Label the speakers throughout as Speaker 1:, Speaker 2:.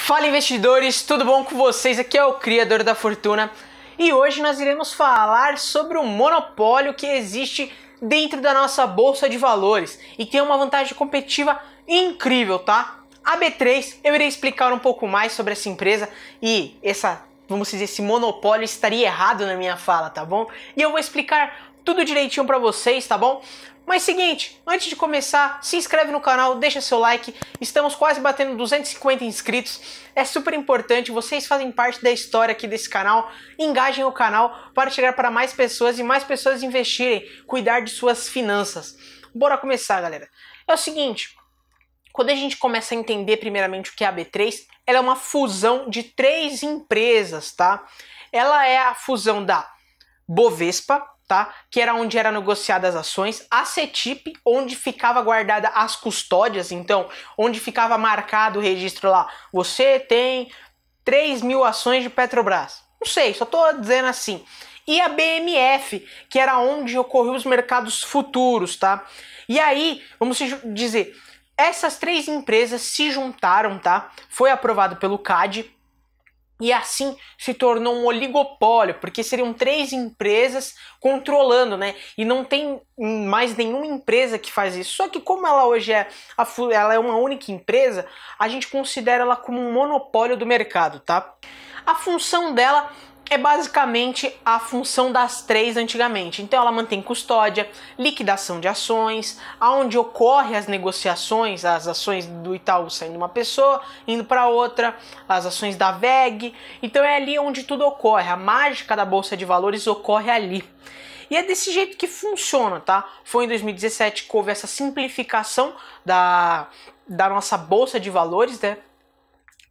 Speaker 1: Fala investidores, tudo bom com vocês? Aqui é o Criador da Fortuna e hoje nós iremos falar sobre o monopólio que existe dentro da nossa bolsa de valores e que tem uma vantagem competitiva incrível, tá? A B3, eu irei explicar um pouco mais sobre essa empresa e vamos dizer, esse monopólio estaria errado na minha fala, tá bom? E eu vou explicar tudo direitinho pra vocês, tá bom? Mas seguinte, antes de começar, se inscreve no canal, deixa seu like, estamos quase batendo 250 inscritos, é super importante, vocês fazem parte da história aqui desse canal, engajem o canal para chegar para mais pessoas e mais pessoas investirem, cuidar de suas finanças. Bora começar, galera. É o seguinte, quando a gente começa a entender primeiramente o que é a B3, ela é uma fusão de 3 empresas, tá? Ela é a fusão da Bovespa, tá? Que era onde eram negociadas as ações, a CETIP, onde ficava guardada as custódias, então, onde ficava marcado o registro lá, você tem 3.000 ações de Petrobras, não sei, só tô dizendo assim, e a BMF, que era onde ocorriam os mercados futuros, tá? E aí, vamos dizer, essas 3 empresas se juntaram, tá? Foi aprovado pelo CAD, e assim se tornou um oligopólio, porque seriam 3 empresas controlando, né? E não tem mais nenhuma empresa que faz isso. Só que como ela hoje ela é uma única empresa, a gente considera ela como um monopólio do mercado, tá? A função dela é basicamente a função das 3 antigamente. Então ela mantém custódia, liquidação de ações, aonde ocorre as negociações, as ações do Itaú saindo de uma pessoa, indo para outra, as ações da VEG. Então é ali onde tudo ocorre, a mágica da Bolsa de Valores ocorre ali. E é desse jeito que funciona, tá? Foi em 2017 que houve essa simplificação da nossa Bolsa de Valores, né?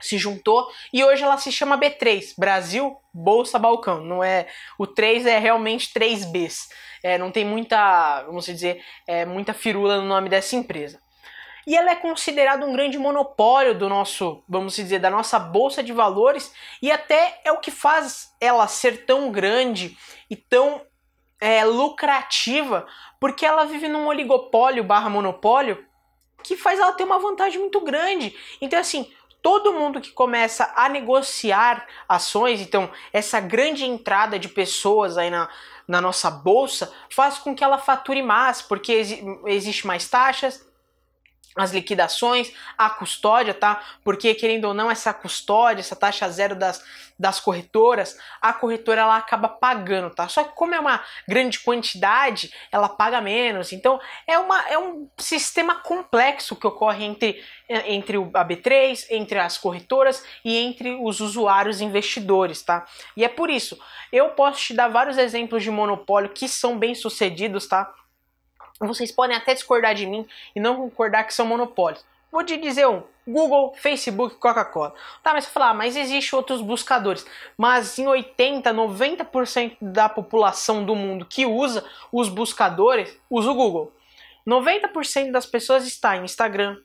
Speaker 1: Se juntou e hoje ela se chama B3, Brasil Bolsa Balcão, não é, o 3 é realmente 3Bs, não tem muita, vamos dizer, muita firula no nome dessa empresa. E ela é considerada um grande monopólio do nosso, vamos dizer, da nossa Bolsa de Valores e até é o que faz ela ser tão grande e tão lucrativa, porque ela vive num oligopólio / monopólio que faz ela ter uma vantagem muito grande. Então assim, todo mundo que começa a negociar ações, então essa grande entrada de pessoas aí na nossa bolsa faz com que ela fature mais, porque existe mais taxas, as liquidações, a custódia, tá? Porque querendo ou não, essa custódia, essa taxa zero das corretoras, a corretora ela acaba pagando, tá? Só que como é uma grande quantidade, ela paga menos. Então é um sistema complexo que ocorre entre a B3, entre as corretoras e entre os usuários investidores, tá? E é por isso, eu posso te dar vários exemplos de monopólio que são bem sucedidos, tá? Vocês podem até discordar de mim e não concordar que são monopólios. Vou te dizer Google, Facebook, Coca-Cola. Tá, mas você fala, mas existem outros buscadores. Mas em 80, 90% da população do mundo que usa os buscadores, usa o Google. 90% das pessoas está em Instagram,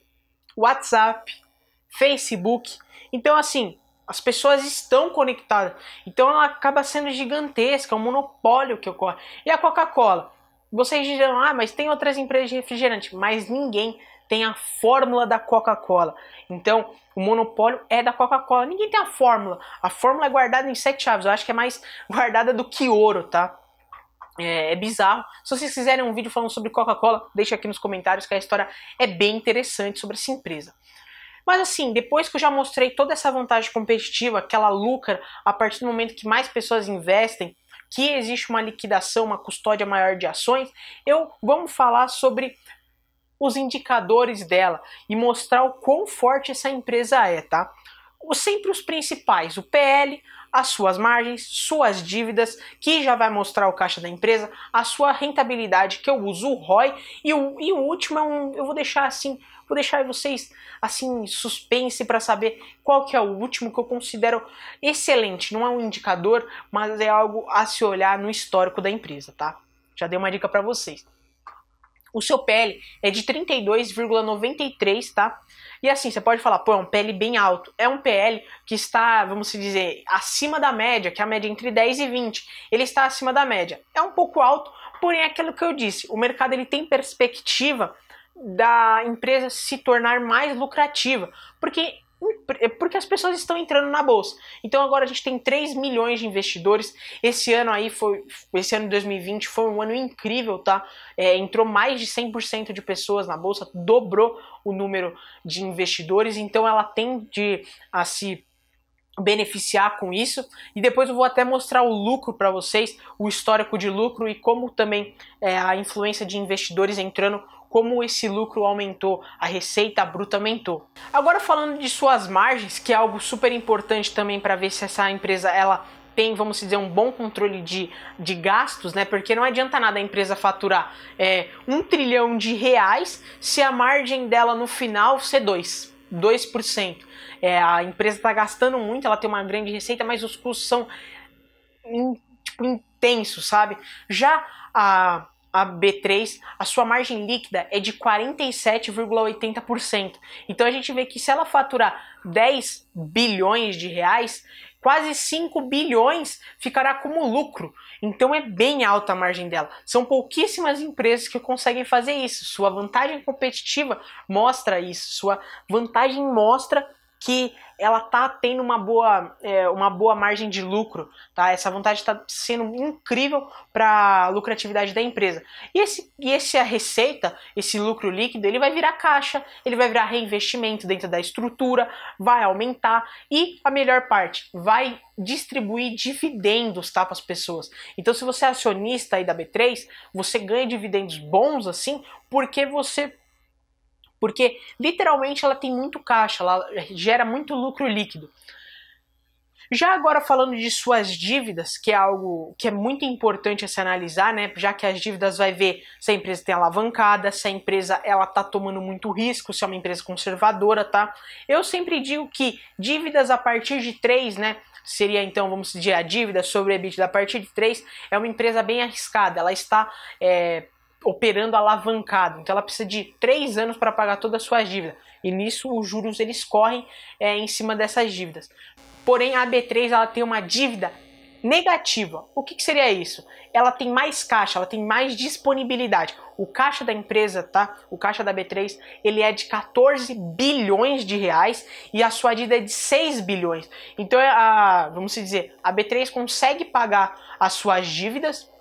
Speaker 1: WhatsApp, Facebook. Então assim, as pessoas estão conectadas. Então ela acaba sendo gigantesca, é um monopólio que ocorre. E a Coca-Cola? Vocês dirão, mas tem outras empresas de refrigerante, mas ninguém tem a fórmula da Coca-Cola. Então, o monopólio é da Coca-Cola. Ninguém tem a fórmula. A fórmula é guardada em 7 chaves. Eu acho que é mais guardada do que ouro, tá? É bizarro. Se vocês quiserem um vídeo falando sobre Coca-Cola, deixa aqui nos comentários que a história é bem interessante sobre essa empresa. Mas assim, depois que eu já mostrei toda essa vantagem competitiva, que ela lucra a partir do momento que mais pessoas investem, que existe uma liquidação, uma custódia maior de ações, vamos falar sobre os indicadores dela e mostrar o quão forte essa empresa é, tá? Sempre os principais, o PL, as suas margens, suas dívidas, que já vai mostrar o caixa da empresa, a sua rentabilidade, que eu uso o ROI, e o último eu vou deixar vocês assim suspense para saber qual que é o último, que eu considero excelente. Não é um indicador, mas é algo a se olhar no histórico da empresa, tá? Já dei uma dica para vocês. O seu PL é de 32,93, tá? E assim, você pode falar, pô, é um PL bem alto. É um PL que está, vamos dizer, acima da média, que é a média entre 10 e 20. Ele está acima da média. É um pouco alto, porém é aquilo que eu disse. O mercado ele tem perspectiva da empresa se tornar mais lucrativa, porque porque as pessoas estão entrando na bolsa. Então agora a gente tem 3 milhões de investidores. Esse ano de 2020 foi um ano incrível, tá? Entrou mais de 100% de pessoas na bolsa, dobrou o número de investidores, então ela tende a se beneficiar com isso, e depois eu vou até mostrar o lucro para vocês, o histórico de lucro e como também a influência de investidores entrando, como esse lucro aumentou, a receita bruta aumentou. Agora falando de suas margens, que é algo super importante também para ver se essa empresa ela tem, vamos dizer, um bom controle de gastos, né? Porque não adianta nada a empresa faturar 1 trilhão de reais se a margem dela no final ser 2%. A empresa está gastando muito, ela tem uma grande receita, mas os custos são intensos, sabe? Já a B3, a sua margem líquida é de 47,80%. Então a gente vê que se ela faturar 10 bilhões de reais, quase 5 bilhões ficará como lucro. Então é bem alta a margem dela. São pouquíssimas empresas que conseguem fazer isso. Sua vantagem competitiva mostra isso. Sua vantagem mostra que ela tá tendo uma boa margem de lucro, tá? Essa vantagem está sendo incrível para a lucratividade da empresa. E a receita, esse lucro líquido, ele vai virar caixa, ele vai virar reinvestimento dentro da estrutura, vai aumentar e a melhor parte, vai distribuir dividendos, tá, para as pessoas. Então, se você é acionista aí da B3, você ganha dividendos bons assim, porque literalmente ela tem muito caixa, ela gera muito lucro líquido. Já agora falando de suas dívidas, que é algo que é muito importante a se analisar, né? Já que as dívidas vai ver se a empresa tem alavancada, se a empresa ela tá tomando muito risco, se é uma empresa conservadora, tá? Eu sempre digo que dívidas a partir de 3, né? Seria então, vamos dizer, a dívida sobre o EBITDA a partir de 3, é uma empresa bem arriscada, ela está operando alavancado, então ela precisa de 3 anos para pagar todas as suas dívidas, e nisso os juros eles correm em cima dessas dívidas. Porém a B3 ela tem uma dívida negativa. O que seria isso? Ela tem mais caixa, ela tem mais disponibilidade. O caixa da empresa, tá? O caixa da B3, ele é de 14 bilhões de reais e a sua dívida é de 6 bilhões. Então, vamos dizer, a B3 consegue pagar as suas dívidas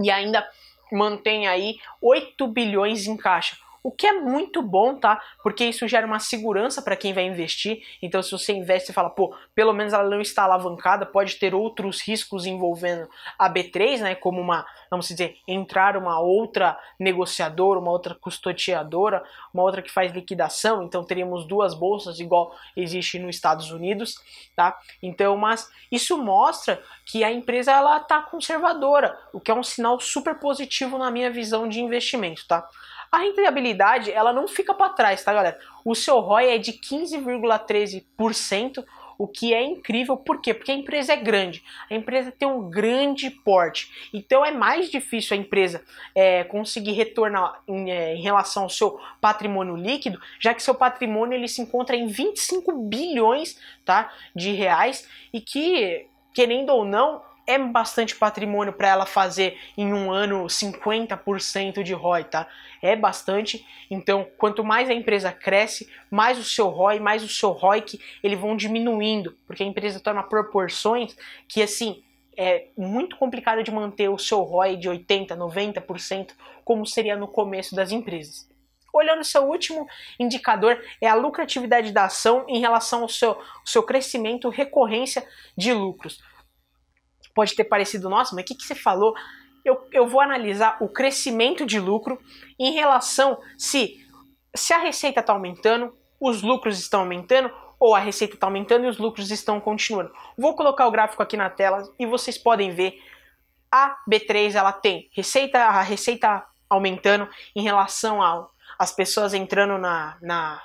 Speaker 1: e ainda mantém aí 8 bilhões em caixa. O que é muito bom, tá? Porque isso gera uma segurança para quem vai investir. Então, se você investe e fala, pô, pelo menos ela não está alavancada, pode ter outros riscos envolvendo a B3, né? Como vamos dizer, entrar uma outra negociadora, uma outra custodiadora, uma outra que faz liquidação. Então, teríamos 2 bolsas, igual existe nos Estados Unidos, tá? Então, mas isso mostra que a empresa ela tá conservadora, o que é um sinal super positivo na minha visão de investimento, tá? A rentabilidade, ela não fica para trás, tá, galera? O seu ROI é de 15,13%, o que é incrível. Por quê? Porque a empresa é grande. A empresa tem um grande porte. Então é mais difícil a empresa conseguir retornar em relação ao seu patrimônio líquido, já que seu patrimônio ele se encontra em 25 bilhões, tá, de reais, e que, querendo ou não, é bastante patrimônio para ela fazer em um ano 50% de ROI, tá? É bastante. Então, quanto mais a empresa cresce, mais o seu ROI, mais o seu ROIC, eles vão diminuindo, porque a empresa toma proporções que, assim, é muito complicado de manter o seu ROI de 80%, 90%, como seria no começo das empresas. Olhando o seu último indicador, é a lucratividade da ação em relação ao seu crescimento, recorrência de lucros. Pode ter parecido, nossa, mas o que você falou? Eu vou analisar o crescimento de lucro em relação se a receita está aumentando, os lucros estão aumentando, ou a receita está aumentando e os lucros estão continuando. Vou colocar o gráfico aqui na tela e vocês podem ver. A B3 ela tem a receita aumentando em relação às pessoas entrando na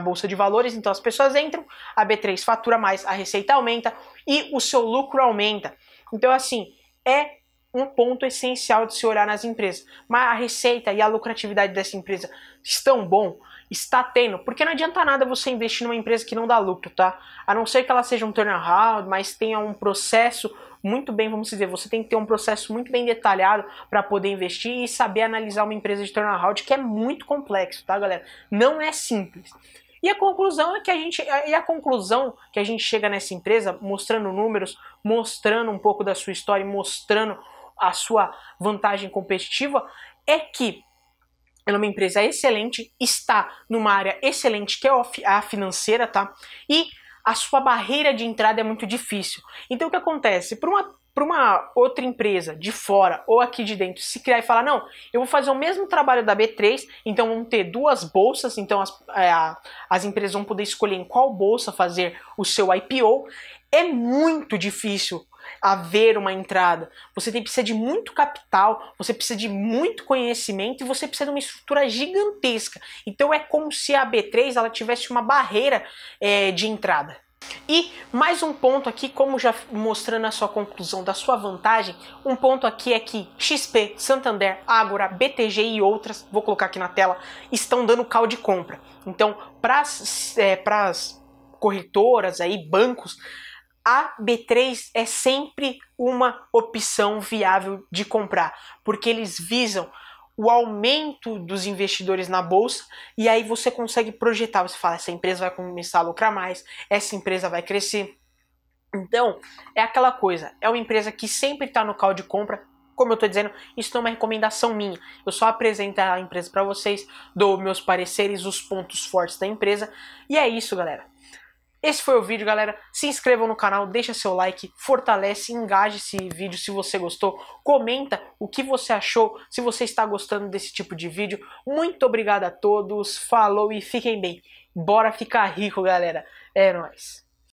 Speaker 1: bolsa de valores. Então as pessoas entram, a B3 fatura mais, a receita aumenta e o seu lucro aumenta. Então, assim, é um ponto essencial de se olhar nas empresas. Mas a receita e a lucratividade dessa empresa estão bom? Está tendo. Porque não adianta nada você investir numa empresa que não dá lucro, tá? A não ser que ela seja um turnaround, mas tenha um processo muito bem, vamos dizer, você tem que ter um processo muito bem detalhado para poder investir e saber analisar uma empresa de turnaround, que é muito complexo, tá, galera? Não é simples. E a conclusão é que a conclusão que a gente chega nessa empresa, mostrando números, mostrando um pouco da sua história, mostrando a sua vantagem competitiva, é que ela é uma empresa excelente, está numa área excelente, que é a financeira, tá? E a sua barreira de entrada é muito difícil. Então o que acontece? Para uma outra empresa de fora ou aqui de dentro se criar e falar, não, eu vou fazer o mesmo trabalho da B3, então vão ter duas bolsas, então as empresas vão poder escolher em qual bolsa fazer o seu IPO, é muito difícil haver uma entrada. Você precisa de muito capital, você precisa de muito conhecimento e você precisa de uma estrutura gigantesca. Então é como se a B3 ela tivesse uma barreira de entrada. E mais um ponto aqui, como já mostrando a sua conclusão da sua vantagem, um ponto aqui é que XP, Santander, Ágora, BTG e outras, vou colocar aqui na tela, estão dando call de compra. Então, para as corretoras, aí, bancos, a B3 é sempre uma opção viável de comprar, porque eles visam o aumento dos investidores na bolsa, e aí você consegue projetar, você fala, essa empresa vai começar a lucrar mais, essa empresa vai crescer. Então, é aquela coisa, é uma empresa que sempre está no call de compra. Como eu estou dizendo, isso não é uma recomendação minha, eu só apresento a empresa para vocês, dou meus pareceres, os pontos fortes da empresa, e é isso, galera. Esse foi o vídeo, galera. Se inscrevam no canal, deixa seu like, fortalece, engaje esse vídeo se você gostou. Comenta o que você achou, se você está gostando desse tipo de vídeo. Muito obrigado a todos, falou e fiquem bem. Bora ficar rico, galera. É nóis.